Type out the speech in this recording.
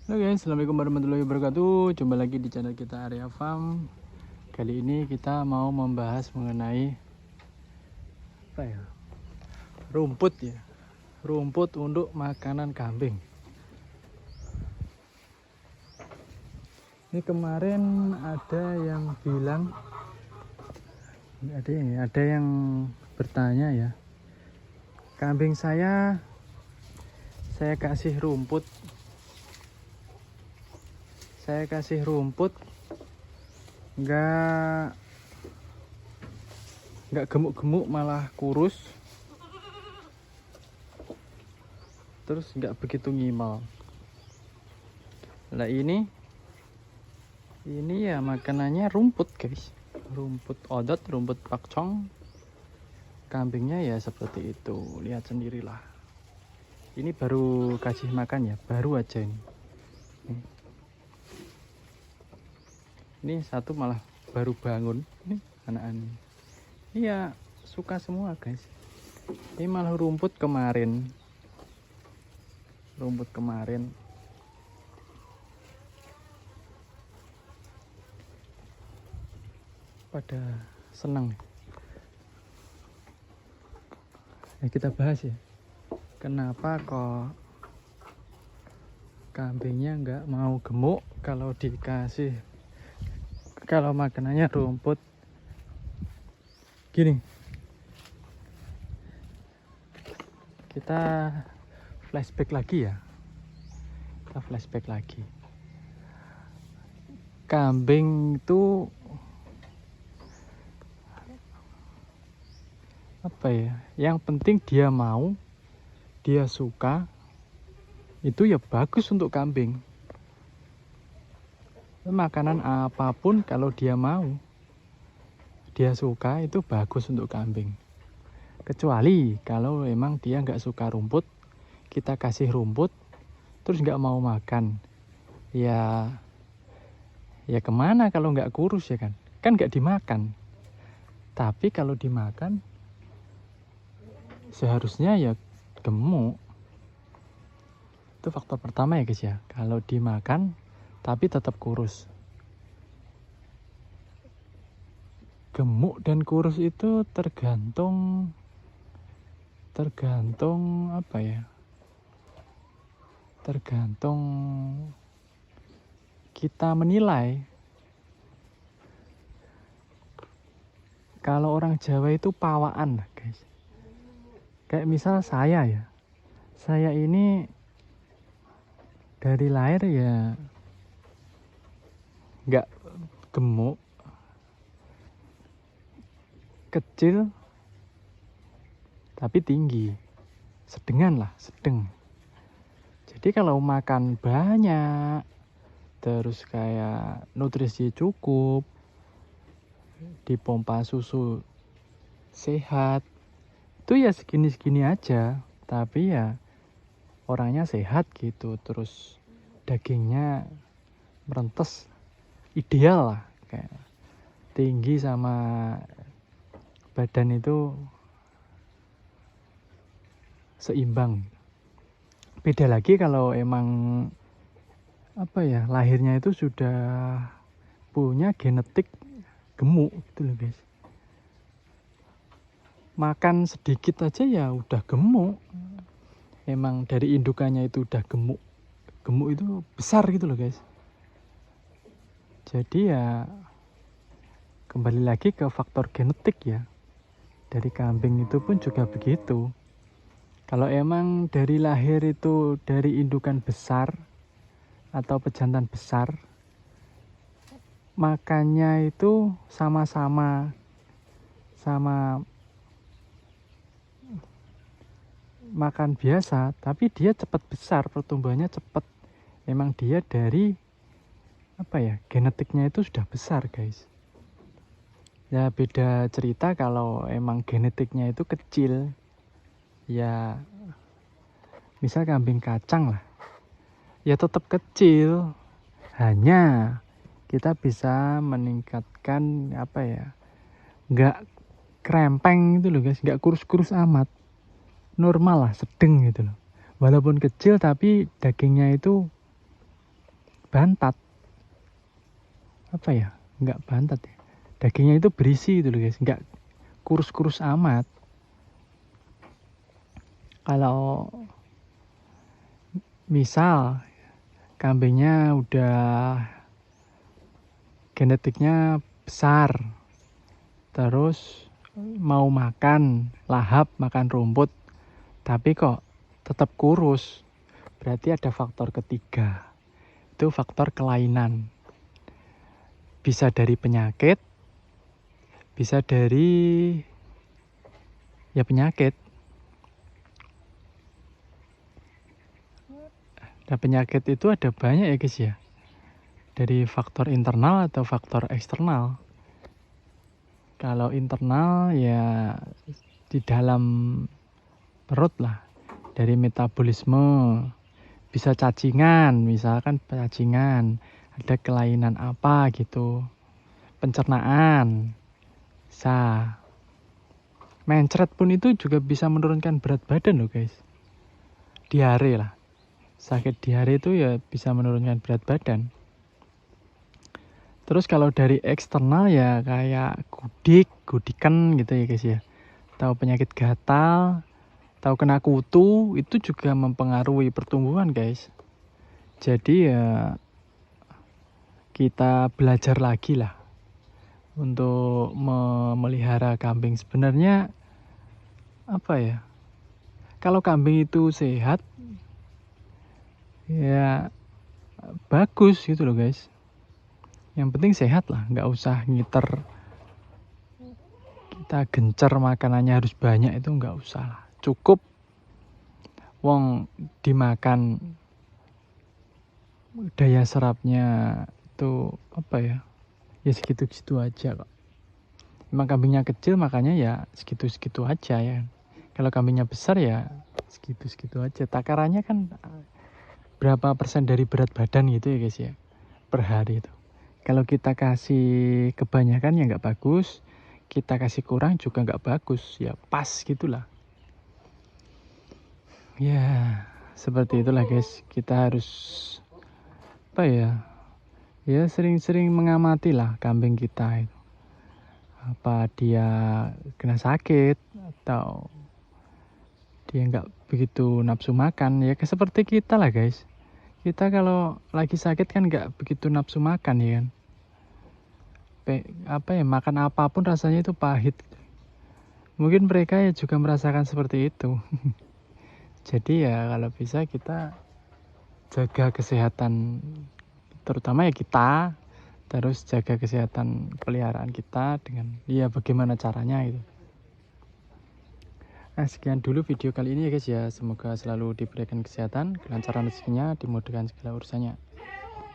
Halo guys, assalamualaikum warahmatullahi wabarakatuh. Jumpa lagi di channel kita Area Farm. Kali ini kita mau membahas mengenai apa ya? Rumput ya. Rumput untuk makanan kambing. Ini kemarin ada yang bilang, ada yang bertanya ya. Kambing saya kasih rumput. Saya kasih rumput nggak gemuk-gemuk, malah kurus, terus nggak begitu ngimal. Nah ini ya makanannya rumput guys, rumput odot, rumput pakcong. Kambingnya ya seperti itu, lihat sendirilah. Ini baru kasih makan ya, baru aja ini. Ini satu malah baru bangun, ini anak-anak. Iya, suka semua guys. Ini malah rumput kemarin. Rumput kemarin. Pada senang. Ya, kita bahas ya. Kenapa kok kambingnya nggak mau gemuk kalau makanannya rumput gini. Kita flashback lagi ya. Kambing itu apa ya? Yang penting dia mau, dia suka, itu ya bagus untuk kambing. Makanan apapun kalau dia mau, dia suka, itu bagus untuk kambing. Kecuali kalau memang dia nggak suka rumput, kita kasih rumput terus nggak mau makan, ya kemana kalau nggak kurus ya kan nggak dimakan. Tapi kalau dimakan seharusnya ya gemuk. Itu faktor pertama ya guys ya. Kalau dimakan tapi tetap kurus. Gemuk dan kurus itu tergantung apa ya? Tergantung kita menilai. Kalau orang Jawa itu pawaan guys. Kayak misal saya ya. Saya ini dari lahir ya nggak gemuk, kecil tapi tinggi, sedang. Jadi kalau makan banyak, terus kayak nutrisi cukup, dipompa susu sehat, itu ya segini-segini aja. Tapi ya orangnya sehat gitu, terus dagingnya merentes, ideal lah, kayak tinggi sama badan itu seimbang. Beda lagi kalau emang apa ya, lahirnya itu sudah punya genetik gemuk gitu loh guys. Makan sedikit aja ya udah gemuk. Emang dari indukannya itu udah gemuk. Gemuk itu besar gitu loh guys. Jadi ya kembali lagi ke faktor genetik ya. Dari kambing itu pun juga begitu. Kalau emang dari lahir itu dari indukan besar atau pejantan besar, makannya itu sama makan biasa, tapi dia cepat besar, pertumbuhannya cepat. Emang dia dari apa ya, genetiknya itu sudah besar guys. Ya beda cerita kalau emang genetiknya itu kecil. Ya misal kambing kacang lah, ya tetap kecil. Hanya kita bisa meningkatkan apa ya, nggak krempeng gitu loh guys, nggak kurus-kurus amat, normal lah, sedang gitu loh. Walaupun kecil tapi dagingnya itu bantat, apa ya, nggak bantat ya, dagingnya itu berisi gitu loh guys, nggak kurus-kurus amat. Kalau misal kambingnya udah genetiknya besar, terus mau makan lahap, makan rumput, tapi kok tetap kurus, berarti ada faktor ketiga, itu faktor kelainan. Bisa dari penyakit, bisa dari ya penyakit. Nah, penyakit itu ada banyak ya guys ya, dari faktor internal atau faktor eksternal. Kalau internal ya di dalam perut lah, dari metabolisme, bisa cacingan, misalkan cacingan, ada kelainan apa gitu, pencernaan, bisa. Mencret pun itu juga bisa menurunkan berat badan loh guys. Diare lah, sakit diare itu ya bisa menurunkan berat badan. Terus kalau dari eksternal ya kayak gudikan gitu ya guys ya, tahu penyakit gatal, tahu kena kutu, itu juga mempengaruhi pertumbuhan guys. Jadi ya kita belajar lagi lah untuk memelihara kambing. Sebenarnya apa ya, kalau kambing itu sehat ya bagus gitu loh guys. Yang penting sehat lah, nggak usah ngiter kita gencer makanannya harus banyak, itu nggak usah lah. Cukup wong dimakan daya serapnya itu apa ya, ya segitu-segitu aja kok. Emang kambingnya kecil makanya ya segitu-segitu aja ya. Kalau kambingnya besar ya segitu-segitu aja. Takarannya kan berapa persen dari berat badan gitu ya guys ya, per hari itu. Kalau kita kasih kebanyakan ya nggak bagus, kita kasih kurang juga nggak bagus, ya pas gitulah. Ya seperti itulah guys, kita harus apa ya sering-sering mengamati lah kambing kita itu, apa dia kena sakit atau dia nggak begitu nafsu makan. Ya seperti kita lah guys, kita kalau lagi sakit kan nggak begitu nafsu makan ya kan, apa ya, makan apapun rasanya itu pahit. Mungkin mereka ya juga merasakan seperti itu. Jadi ya kalau bisa kita jaga kesehatan, terutama ya kita, terus jaga kesehatan peliharaan kita dengan ya bagaimana caranya itu. Nah sekian dulu video kali ini ya guys ya, semoga selalu diberikan kesehatan, kelancaran rezekinya, dimudahkan segala urusannya.